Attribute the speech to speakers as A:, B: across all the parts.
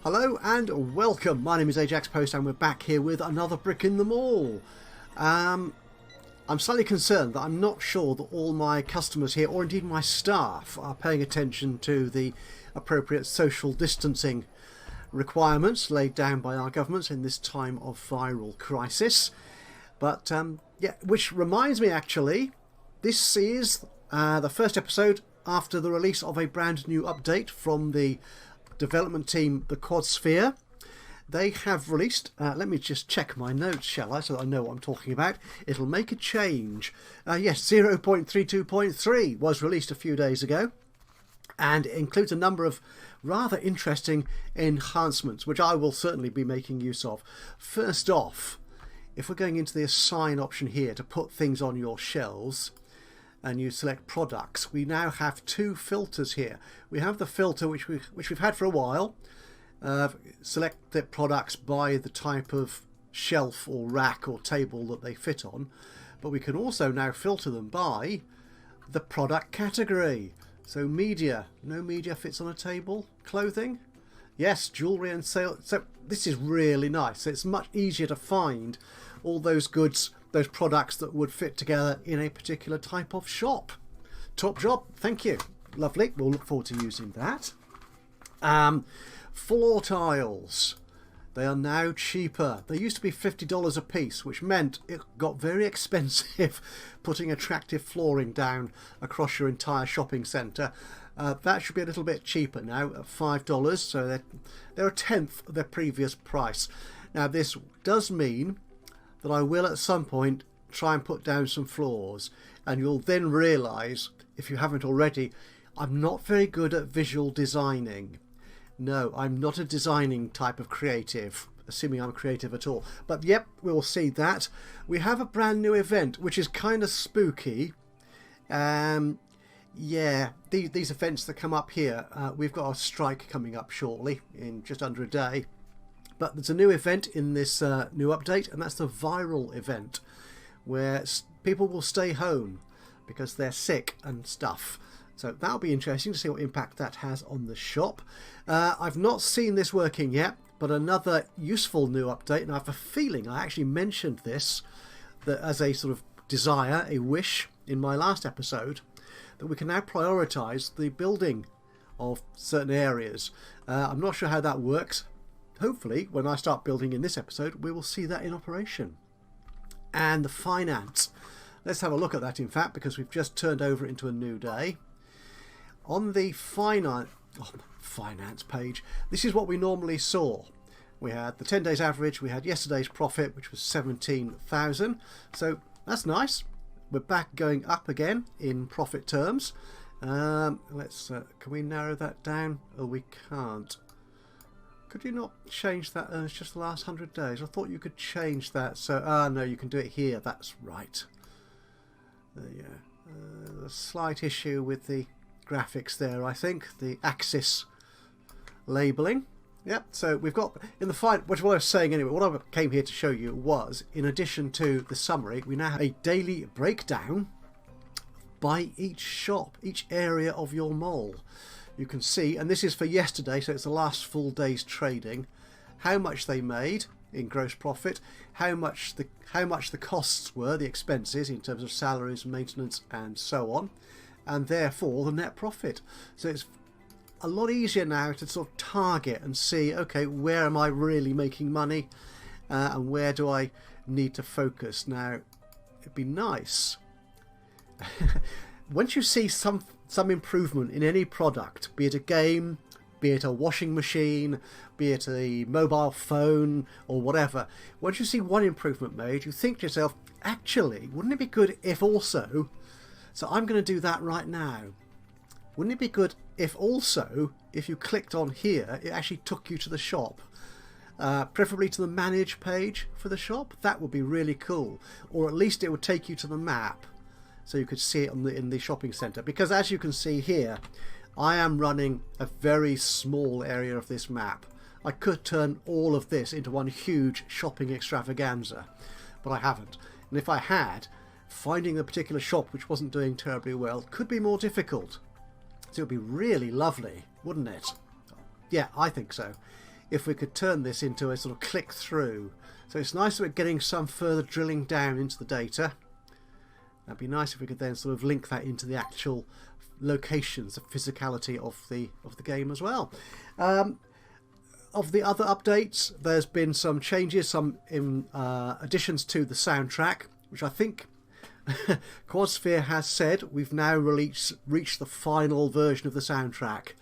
A: Hello and welcome. My name is Ajaxpost and we're back here with another brick in the mall. I'm slightly concerned that I'm not sure that all my customers here, or indeed my staff, are paying attention to the appropriate social distancing requirements laid down by our governments in this time of viral crisis. But yeah, which reminds me actually, this is the first episode after the release of a brand new update from the development team, the Quad Sphere. They have released, let me just check my notes, shall I, so that I know what I'm talking about. It'll make a change. Yes, 0.32.3 was released a few days ago, and it includes a number of rather interesting enhancements, which I will certainly be making use of. First off, if we're going into the assign option here to put things on your shelves, and you select products, we now have two filters here. We have the filter which we've had for a while, select the products by the type of shelf or rack or table that they fit on, but we can also now filter them by the product category. So media, no media fits on a table. Clothing, yes, jewellery and sale. So this is really nice. It's much easier to find all those goods, those products that would fit together in a particular type of shop. Top job, thank you. Lovely, we'll look forward to using that. Floor tiles, they are now cheaper. They used to be $50 a piece, which meant it got very expensive putting attractive flooring down across your entire shopping centre. That should be a little bit cheaper now at $5, so they're a tenth of their previous price. Now this does mean that I will at some point try and put down some floors, and you'll then realise, if you haven't already, I'm not very good at visual designing. No, I'm not a designing type of creative, assuming I'm creative at all. But yep, we'll see that. We have a brand new event, which is kind of spooky. Yeah, these events that come up here, we've got a strike coming up shortly, in just under a day. But there's a new event in this new update, and that's the viral event, where people will stay home because they're sick and stuff. So that'll be interesting to see what impact that has on the shop. I've not seen this working yet, but another useful new update, and I have a feeling I actually mentioned this that as a sort of desire, a wish in my last episode, that we can now prioritise the building of certain areas. I'm not sure how that works. Hopefully, when I start building in this episode, we will see that in operation. And the finance. Let's have a look at that, in fact, because we've just turned over into a new day. On the finance page, this is what we normally saw. We had the 10 days average, we had yesterday's profit, which was 17,000. So that's nice. We're back going up again in profit terms. Can we narrow that down? Oh, we can't. Could you not change that? It's just the last 100 days. I thought you could change that. So, no, you can do it here. That's right. A slight issue with the graphics there, I think. The axis labelling. Yep, so we've got, in the which what I was saying anyway, what I came here to show you was, in addition to the summary, we now have a daily breakdown by each shop, each area of your mall. You can see, and this is for yesterday, so it's the last full day's trading, how much they made in gross profit, how much the costs were, the expenses in terms of salaries, maintenance and so on, and therefore the net profit. So it's a lot easier now to sort of target and see, okay, where am I really making money, and where do I need to focus. Now it'd be nice once you see some improvement in any product, be it a game, be it a washing machine, be it a mobile phone or whatever, once you see one improvement made, you think to yourself, actually, wouldn't it be good if also, so I'm going to do that right now. Wouldn't it be good if also, if you clicked on here, it actually took you to the shop? Preferably to the manage page for the shop. That would be really cool. Or at least it would take you to the map, so you could see it in the shopping centre. Because as you can see here, I am running a very small area of this map. I could turn all of this into one huge shopping extravaganza, but I haven't. And if I had, finding the particular shop which wasn't doing terribly well could be more difficult. So it would be really lovely, wouldn't it? Yeah, I think so. if we could turn this into a sort of click through. So it's nice that we're getting some further drilling down into the data. That'd be nice if we could then sort of link that into the actual locations, the physicality of the game as well. Of the other updates, there's been some changes, some additions to the soundtrack, which I think Quadsphere has said we've now reached the final version of the soundtrack.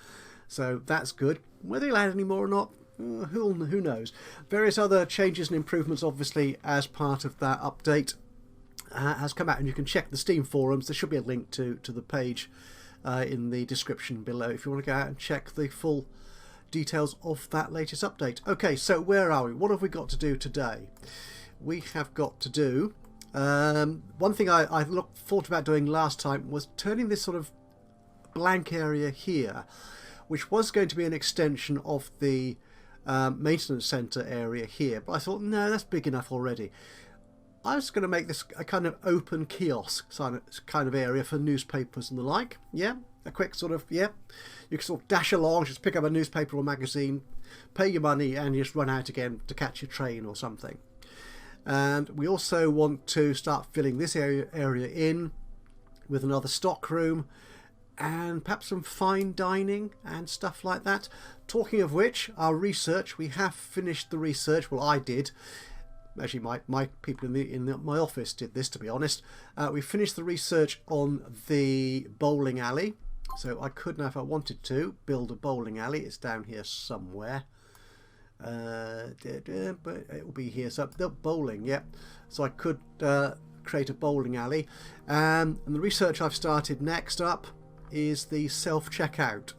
A: So that's good. Whether they'll add any more or not, who knows. Various other changes and improvements, obviously, as part of that update has come out, and you can check the Steam forums. There should be a link to the page in the description below if you want to go out and check the full details of that latest update. Okay, so where are we? What have we got to do today? We have got to do one thing I thought about doing last time was turning this sort of blank area here, which was going to be an extension of the maintenance centre area here, but I thought, no, that's big enough already. I was going to make this a kind of open kiosk kind of area for newspapers and the like. Yeah, a quick sort of, yeah, you can sort of dash along, just pick up a newspaper or magazine, pay your money and just run out again to catch your train or something. And we also want to start filling this area in with another stock room and perhaps some fine dining and stuff like that. Talking of which, our research, we have finished the research. Well, I did. Actually, my people in my office did this, to be honest. We finished the research on the bowling alley. So I could now, if I wanted to, build a bowling alley. It's down here somewhere. But it will be here. So the bowling, yeah. So I could create a bowling alley. And the research I've started next up is the self-checkout.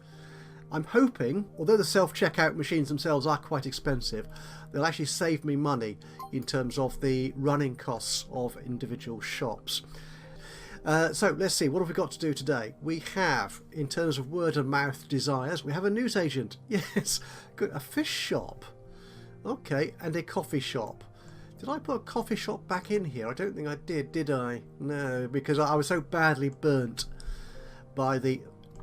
A: I'm hoping, although the self-checkout machines themselves are quite expensive, they'll actually save me money in terms of the running costs of individual shops. So let's see, what have we got to do today? We have, in terms of word of mouth desires, we have a newsagent. Yes, good. A fish shop. Okay, and a coffee shop. Did I put a coffee shop back in here? I don't think I did I? No, because I was so badly burnt by the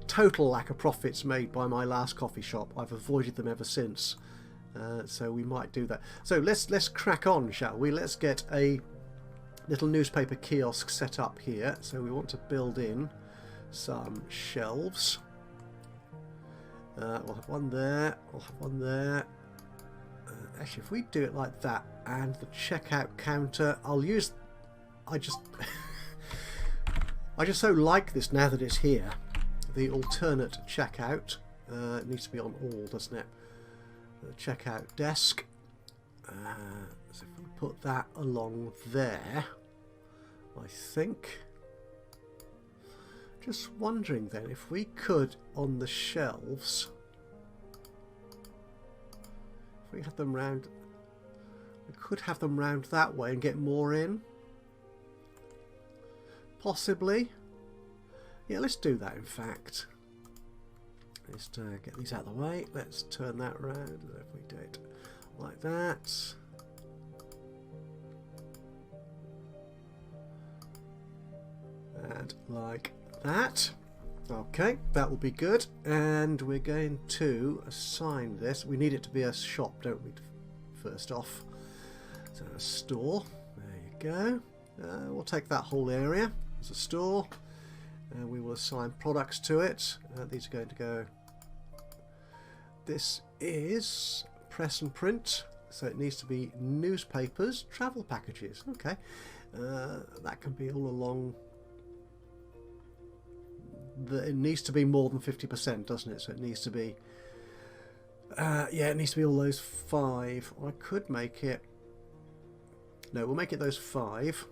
A: total lack of profits made by my last coffee shop. I've avoided them ever since. So we might do that. So let's crack on, shall we? Let's get a little newspaper kiosk set up here. So we want to build in some shelves. We'll have one there. We'll have one there. Actually, if we do it like that, and the checkout counter, I'll use. I just so like this now that it's here. The alternate checkout. It needs to be on all, doesn't it? The checkout desk. So if we put that along there, I think. Just wondering then if we could on the shelves, if we had them round, we could have them round that way and get more in. Possibly. Yeah, let's do that in fact. Let's get these out of the way. Let's turn that round. If we do it like that. And like that. Okay, that will be good. And we're going to assign this. We need it to be a shop, don't we? First off. So a store. There you go. We'll take that whole area as a store. And we will assign products to it. These are going to go. This is press and print, so it needs to be newspapers, travel packages. Okay, that can be all along. It needs to be more than 50%, doesn't it? So it needs to be. Yeah, it needs to be all those 5. I could make it. No, we'll make it those 5.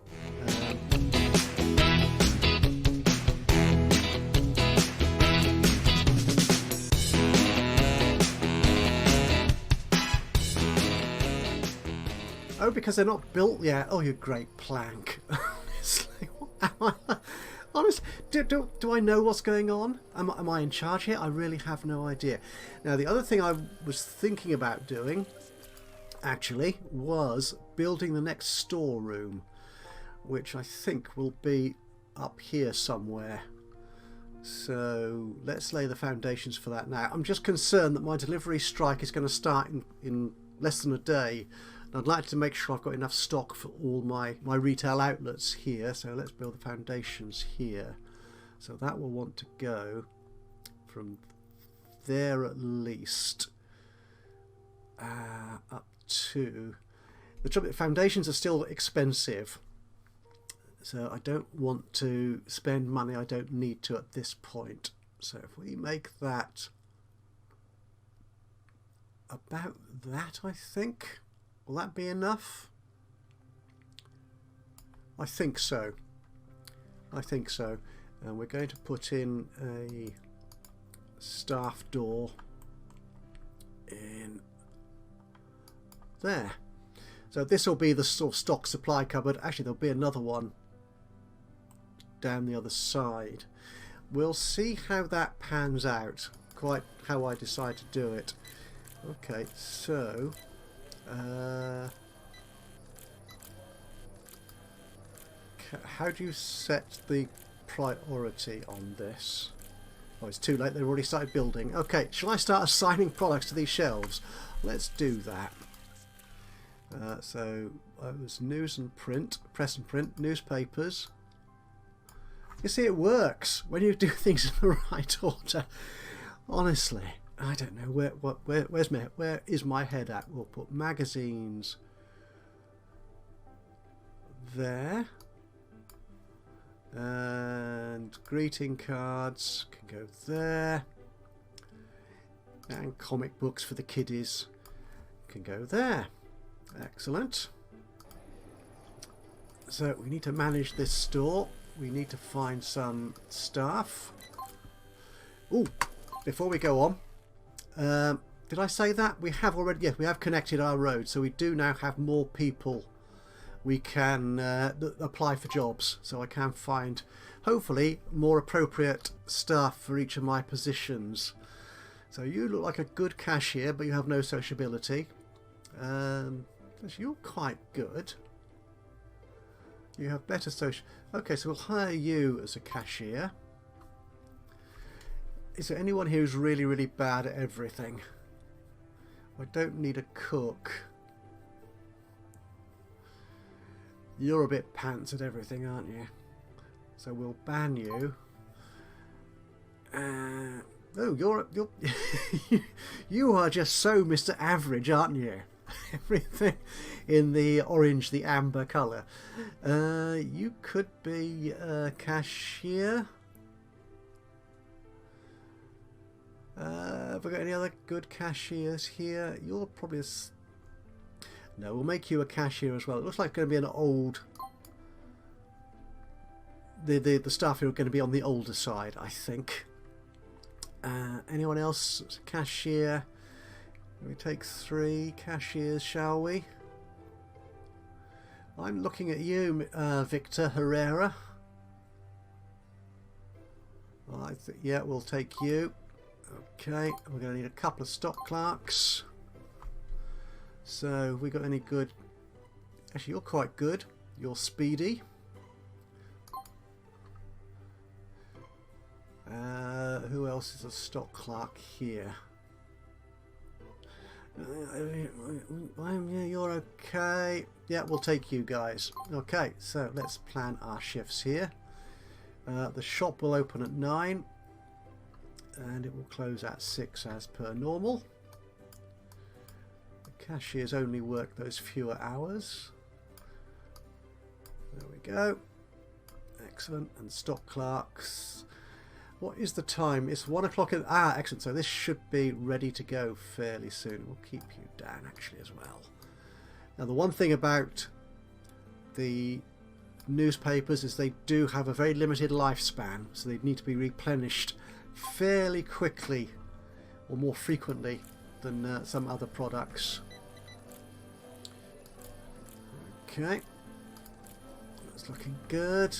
A: Oh, because they're not built yet. Oh, you great plank. Honestly, what am I? Honestly, do I know what's going on? Am I in charge here? I really have no idea. Now, the other thing I was thinking about doing, actually, was building the next storeroom, which I think will be up here somewhere. So let's lay the foundations for that now. I'm just concerned that my delivery strike is going to start in less than a day. And I'd like to make sure I've got enough stock for all my retail outlets here. So let's build the foundations here. So that will want to go from there at least up to... The trouble, foundations are still expensive. So I don't want to spend money I don't need to at this point. So if we make that about that, I think. Will that be enough? I think so. I think so. And we're going to put in a staff door in there. So this will be the sort of stock supply cupboard. Actually, there'll be another one down the other side. We'll see how that pans out, quite how I decide to do it. Okay, so how do you set the priority on this? Oh, it's too late, they've already started building. Okay, shall I start assigning products to these shelves? Let's do that. So it was news and print, press and print, newspapers. You see, it works when you do things in the right order. Honestly, I don't know where is my head at. We'll put magazines there, and greeting cards can go there, and comic books for the kiddies can go there. Excellent. So we need to manage this store. We need to find some staff. Oh, before we go on, did I say that? We have already, yes, we have connected our road, so we do now have more people we can apply for jobs. So I can find, hopefully, more appropriate staff for each of my positions. So you look like a good cashier, but you have no sociability. You're quite good. You have better social... Okay, so we'll hire you as a cashier. Is there anyone here who's really, really bad at everything? I don't need a cook. You're a bit pants at everything, aren't you? So we'll ban you. Oh, you're you are just so Mr. Average, aren't you? Everything in the orange, the amber colour. You could be a cashier. Have we got any other good cashiers here? You're probably a... No, we'll make you a cashier as well. It looks like it's going to be an old... The staff here are going to be on the older side, I think. Anyone else? Cashier. We take 3 cashiers, shall we? I'm looking at you, Victor Herrera. Well, yeah, we'll take you. Okay, we're going to need a couple of stock clerks. So, have we got any good... Actually, you're quite good. You're speedy. Who else is a stock clerk here? Yeah, you're okay. Yeah, we'll take you guys. Okay, so let's plan our shifts here. The shop will open at 9 and it will close at 6 as per normal. The cashiers only work those fewer hours. There we go. Excellent. And stock clerks. What is the time? It's 1 o'clock. Excellent. So this should be ready to go fairly soon. We'll keep you down actually as well. Now the one thing about the newspapers is they do have a very limited lifespan, so they need to be replenished fairly quickly or more frequently than some other products. Okay, that's looking good.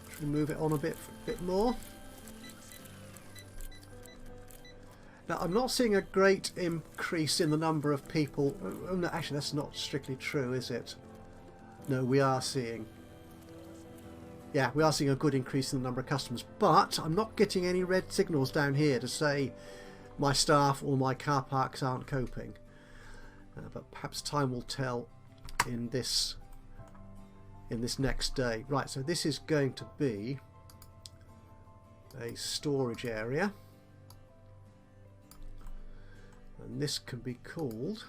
A: Should we move it on a bit more? Now I'm not seeing a great increase in the number of people. Oh, no, actually that's not strictly true, is it? No, we are seeing. yeah, we are seeing a good increase in the number of customers, but I'm not getting any red signals down here to say my staff or my car parks aren't coping. But perhaps time will tell in this next day. Right, so this is going to be a storage area, and this can be called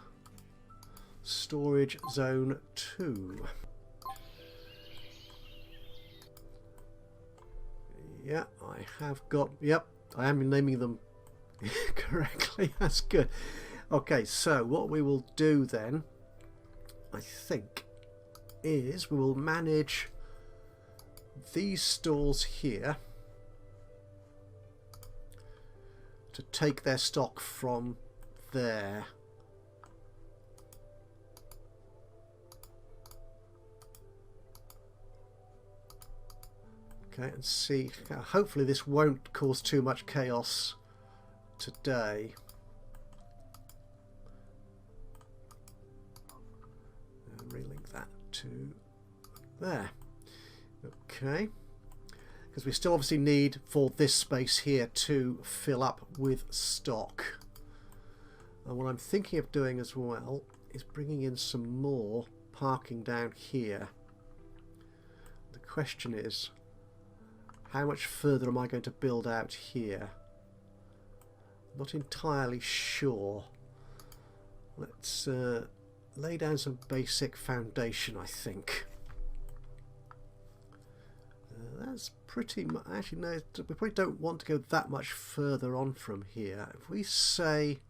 A: Storage Zone 2. Yeah, I have got, yep, I am naming them correctly. That's good. Okay, so what we will do then, I think, is we will manage these stalls here to take their stock from there. Okay, and see, hopefully this won't cause too much chaos today. And relink that to there. Okay, because we still obviously need for this space here to fill up with stock. And what I'm thinking of doing as well is bringing in some more parking down here. The question is, how much further am I going to build out here? Not entirely sure. Let's lay down some basic foundation, I think. That's pretty much... Actually, no, we probably don't want to go that much further on from here. If we say...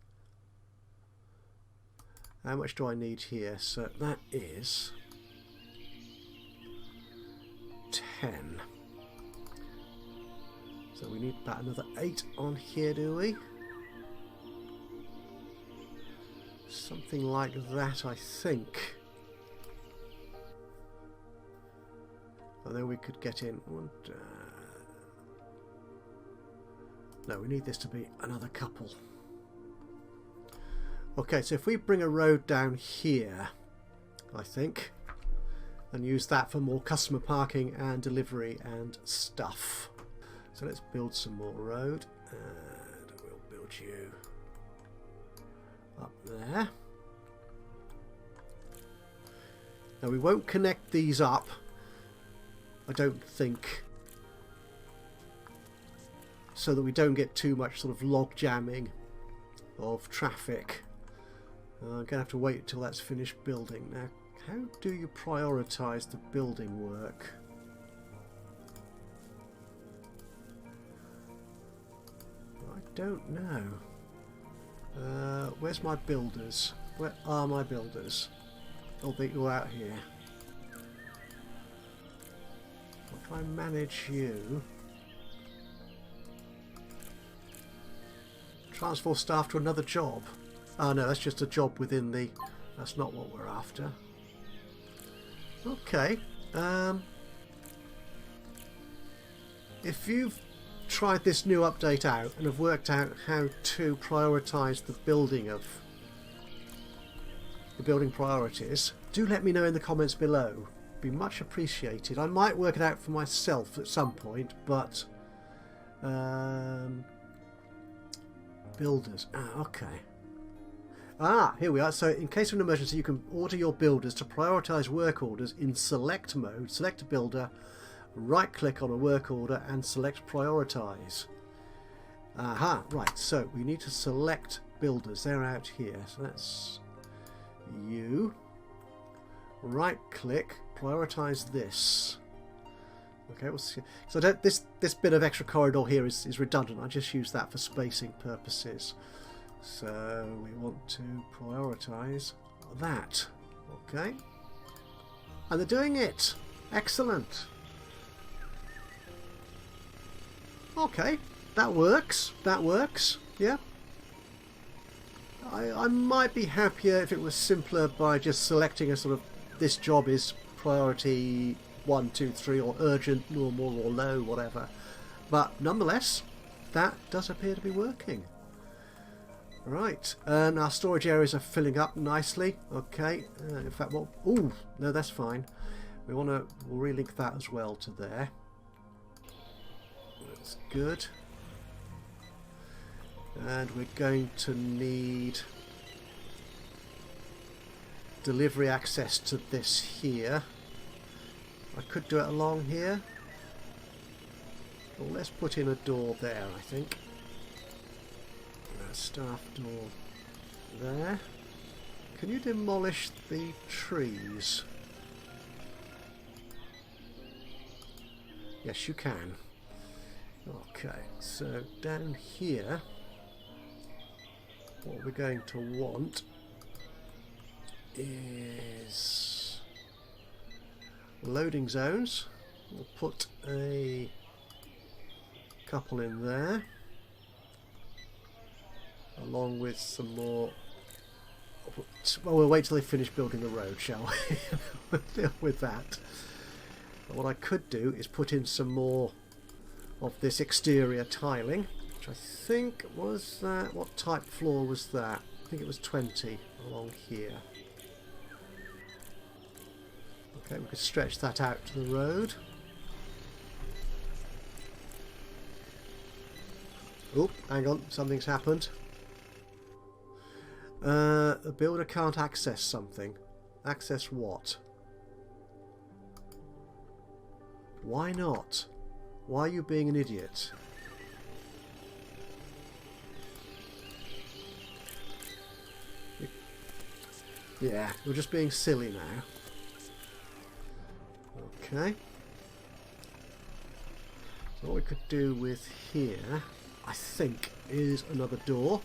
A: How much do I need here? So that is 10. So we need about another 8 on here, do we? Something like that, I think. And then we could get in. No, we need this to be another couple. Okay, so if we bring a road down here, I think, and use that for more customer parking and delivery and stuff. So let's build some more road, and we'll build you up there. Now we won't connect these up, I don't think, so that we don't get too much sort of log jamming of traffic. I'm going to have to wait until that's finished building. Now, how do you prioritise the building work? I don't know. Where's my builders? Where are my builders? Oh, they go out here. If I manage you, transfer staff to another job. Oh no, that's just a job within the... That's not what we're after. Okay. If you've tried this new update out and have worked out how to prioritise the building priorities, do let me know in the comments below. Be much appreciated. I might work it out for myself at some point, but builders. Ah, okay. Ah, here we are. So in case of an emergency, you can order your builders to prioritise work orders in select mode. Select a builder, right click on a work order and select prioritise. Aha, right, so we need to select builders. They're out here. So that's you. Right click, prioritise this. Okay, we'll see. So this bit of extra corridor here is redundant. I just use that for spacing purposes. So we want to prioritise that. Okay. And they're doing it. Excellent. Okay. That works. That works. Yeah. I might be happier if it was simpler by just selecting a sort of, this job is priority 1, 2, 3, or urgent, normal, or low, whatever. But nonetheless, that does appear to be working. Right, and our storage areas are filling up nicely. Okay, in fact, well, ooh, no, that's fine. We'll relink that as well to there. That's good. And we're going to need delivery access to this here. I could do it along here. Well, let's put in a door there, I think. A staff door there. Can you demolish the trees? Yes, you can. Okay, so down here, what we're going to want is loading zones. We'll put a couple in there, along with some more. Well, we'll wait till they finish building the road, shall we? We'll deal with that. But what I could do is put in some more of this exterior tiling, which I think was that. What type floor was that? I think it was 20 along here. Okay, we could stretch that out to the road. Oh, hang on, something's happened. The builder can't access something. Access what? Why not? Why are you being an idiot? Yeah, you're just being silly now. Okay. So what we could do with here, I think, is another door.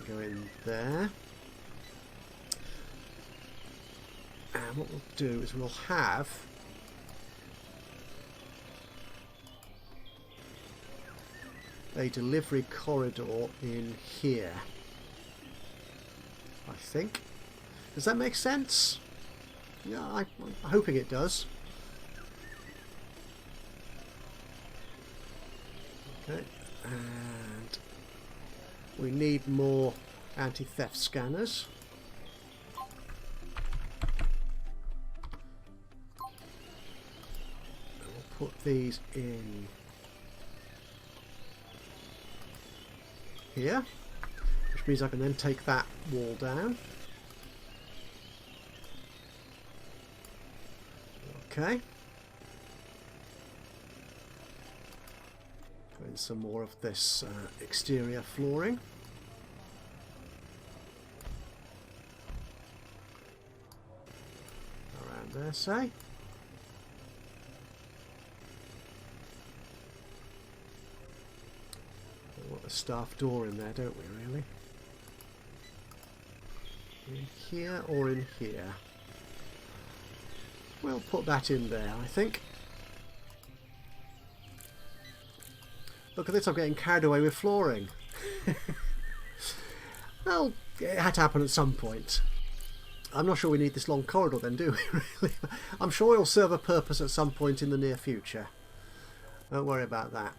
A: Go in there. And what we'll do is we'll have a delivery corridor in here, I think. Does that make sense? Yeah, I'm hoping it does. Okay, and we need more anti-theft scanners. And we'll put these in here, which means I can then take that wall down. Okay. Put in some more of this exterior flooring. Around there, say. We want a staff door in there, don't we, really? In here or in here? We'll put that in there, I think. Look at this, I'm getting carried away with flooring. Well, it had to happen at some point. I'm not sure we need this long corridor then, do we, really? I'm sure it'll serve a purpose at some point in the near future. Don't worry about that.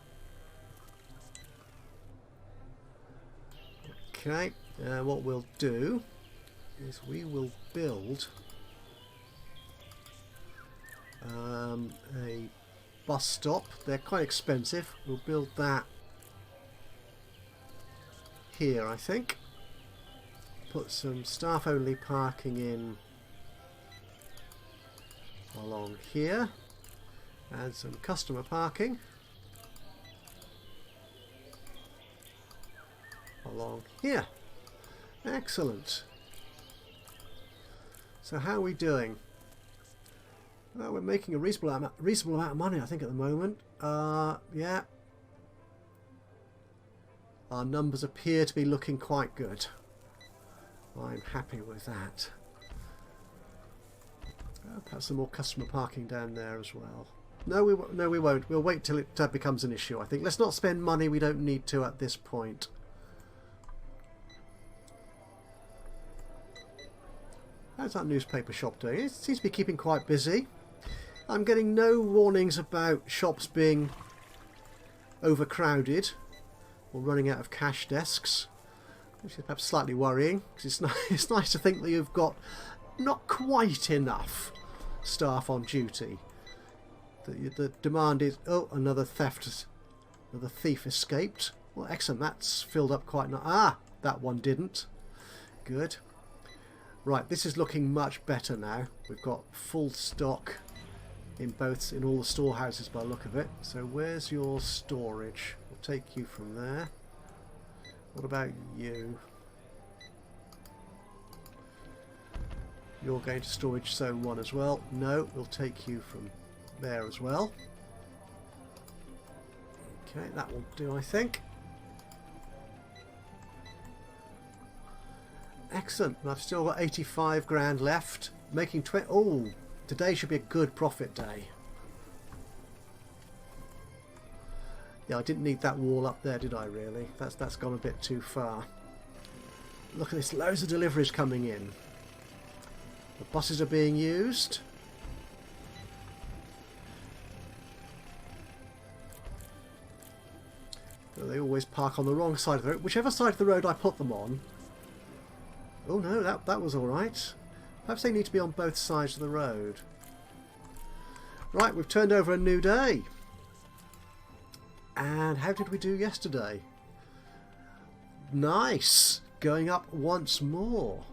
A: Okay, what we'll do is we will build a bus stop. They're quite expensive. We'll build that here, I think. Put some staff only parking in along here, and some customer parking along here. Excellent. So how are we doing? Well, we're making a reasonable amount of money, I think, at the moment. Yeah. Our numbers appear to be looking quite good. I'm happy with that. Perhaps some more customer parking down there as well. No, we won't. We'll wait till it becomes an issue, I think. Let's not spend money we don't need to at this point. How's that newspaper shop doing? It seems to be keeping quite busy. I'm getting no warnings about shops being overcrowded or running out of cash desks, which is perhaps slightly worrying, because it's nice to think that you've got not quite enough staff on duty. The demand is... Oh, another theft. Another thief escaped. Well, excellent. That's filled up quite nice. Ah, that one didn't. Good. Right, this is looking much better now. We've got full stock in all the storehouses by the look of it. So where's your storage? We'll take you from there. What about you? You're going to storage zone 1 as well. No, we'll take you from there as well. Okay, that will do, I think. Excellent. And I've still got 85 grand left. Making 20... Oh, today should be a good profit day. Yeah, I didn't need that wall up there, did I, really? That's gone a bit too far. Look at this. Loads of deliveries coming in. The buses are being used. They always park on the wrong side of the road. Whichever side of the road I put them on. Oh no, that was alright. Perhaps they need to be on both sides of the road. Right, we've turned over a new day. And how did we do yesterday? Nice! Going up once more.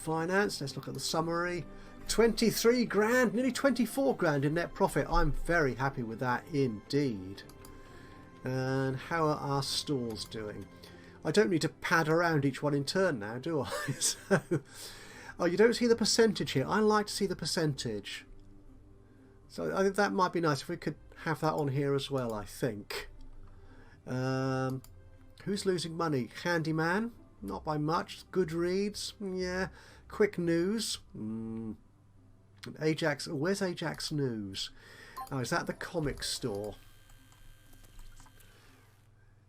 A: Finance, let's look at the summary. 23 grand, nearly 24 grand in net profit. I'm very happy with that indeed. And how are our stores doing? I don't need to pad around each one in turn now, do I? So, oh, you don't see the percentage here. I like to see the percentage. So I think that might be nice if we could have that on here as well, I think. Who's losing money? Handyman? Not by much. Goodreads? Yeah. Quick News? Ajax. Where's Ajax News? Oh, is that the comic store?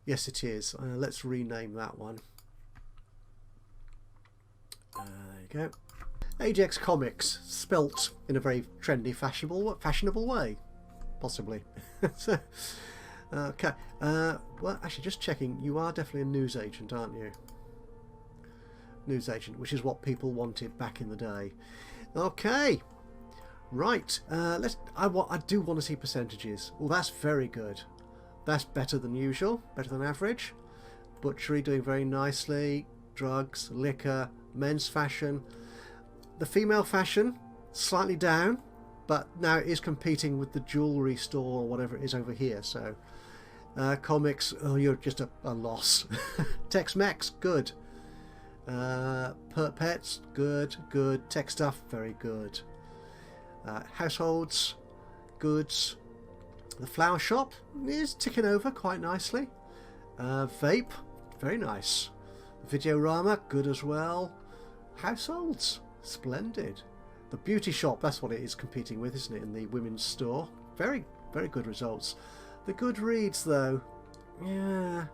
A: Yes, it is. Let's rename that one. There you go. Ajax Comics, spelt in a very trendy, fashionable way, possibly. So, okay. Well, actually, just checking. You are definitely a news agent, aren't you? News agent, which is what people wanted back in the day. Okay. Right. I do want to see percentages. Well, that's very good. That's better than usual, better than average. Butchery doing very nicely. Drugs, liquor, men's fashion. The female fashion, slightly down, but now it is competing with the jewellery store or whatever it is over here. So, comics, oh, you're just a loss. Tex-Mex, good. Pets, good. Tech stuff, very good. Households, goods. The flower shop is ticking over quite nicely. Vape, very nice. Videorama, good as well. Households, splendid. The beauty shop, that's what it is competing with, isn't it, in the women's store? Very, very good results. The Goodreads, though, yeah.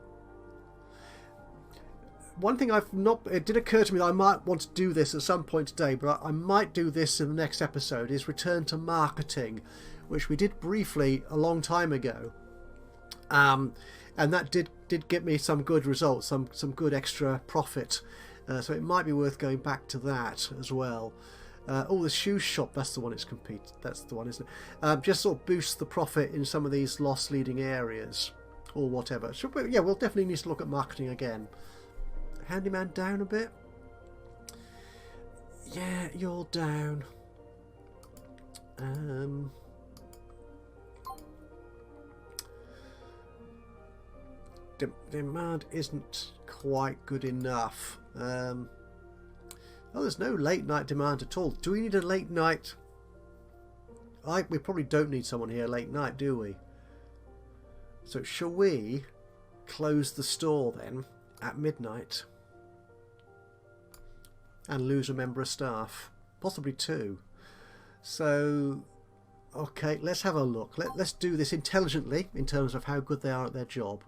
A: One thing it did occur to me that I might want to do this at some point today, but I might do this in the next episode, is return to marketing, which we did briefly a long time ago. And that did get me some good results, some good extra profit. So it might be worth going back to that as well. Oh, the shoe shop, that's the one it's that's the one, isn't it? Just sort of boost the profit in some of these loss leading areas or whatever. So yeah, we'll definitely need to look at marketing again. Handyman down a bit. Yeah, you're down. Demand isn't quite good enough. Oh, there's no late night demand at all. Do we need a late night? We probably don't need someone here late night, do we? So shall we close the store then at midnight and lose a member of staff? Possibly two. So, okay, let's have a look. Let's do this intelligently in terms of how good they are at their job.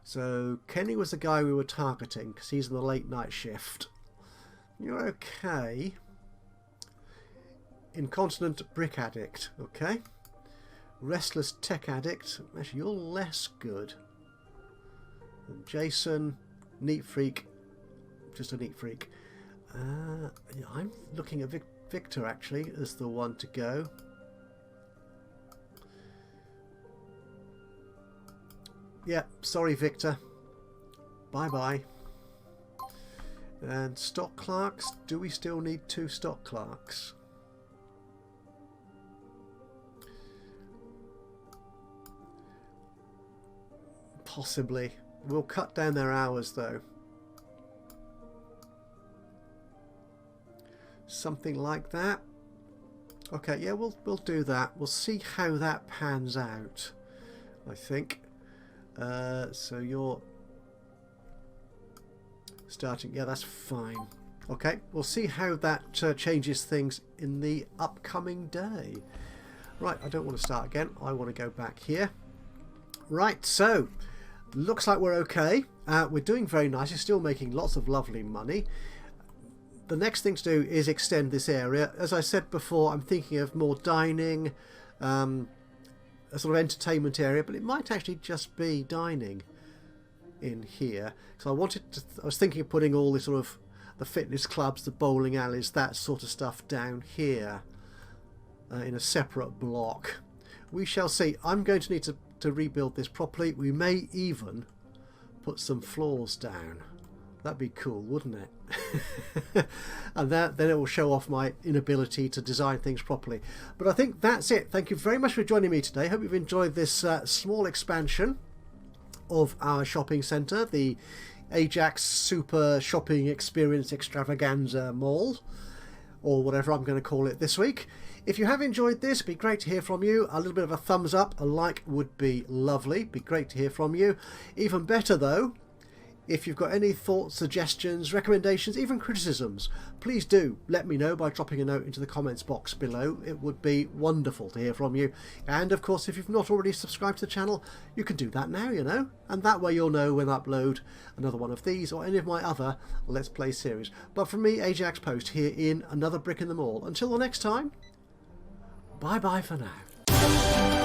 A: So Kenny was the guy we were targeting because he's in the late night shift. You're okay. Incontinent brick addict, okay. Restless tech addict. Actually, you're less good. And Jason, neat freak. Just a neat freak. I'm looking at Victor actually as the one to go. Yeah, sorry, Victor. Bye-bye. And stock clerks. Do we still need 2 stock clerks? Possibly. We'll cut down their hours, though. Something like that. Okay, yeah, we'll do that. We'll see how that pans out, I think. So you're starting. Yeah, that's fine. Okay, we'll see how that changes things in the upcoming day. Right, I don't want to start again. I want to go back here. Right, so looks like we're okay. We're doing very nice. You're still making lots of lovely money. The next thing to do is extend this area. As I said before, I'm thinking of more dining, a sort of entertainment area, but it might actually just be dining in here. So I was thinking of putting all the sort of the fitness clubs, the bowling alleys, that sort of stuff down here in a separate block. We shall see. I'm going to need to rebuild this properly. We may even put some floors down. That'd be cool, wouldn't it? And then it will show off my inability to design things properly. But I think that's it. Thank you very much for joining me today. Hope you've enjoyed this small expansion of our shopping centre, the Ajax Super Shopping Experience Extravaganza Mall, or whatever I'm going to call it this week. If you have enjoyed this, it'd be great to hear from you. A little bit of a thumbs up, a like would be lovely. Be great to hear from you. Even better though, if you've got any thoughts, suggestions, recommendations, even criticisms, please do let me know by dropping a note into the comments box below. It would be wonderful to hear from you. And of course, if you've not already subscribed to the channel, you can do that now, you know. And that way you'll know when I upload another one of these or any of my other Let's Play series. But from me, Ajaxpost, here in another Brick in the Mall. Until the next time, bye-bye for now.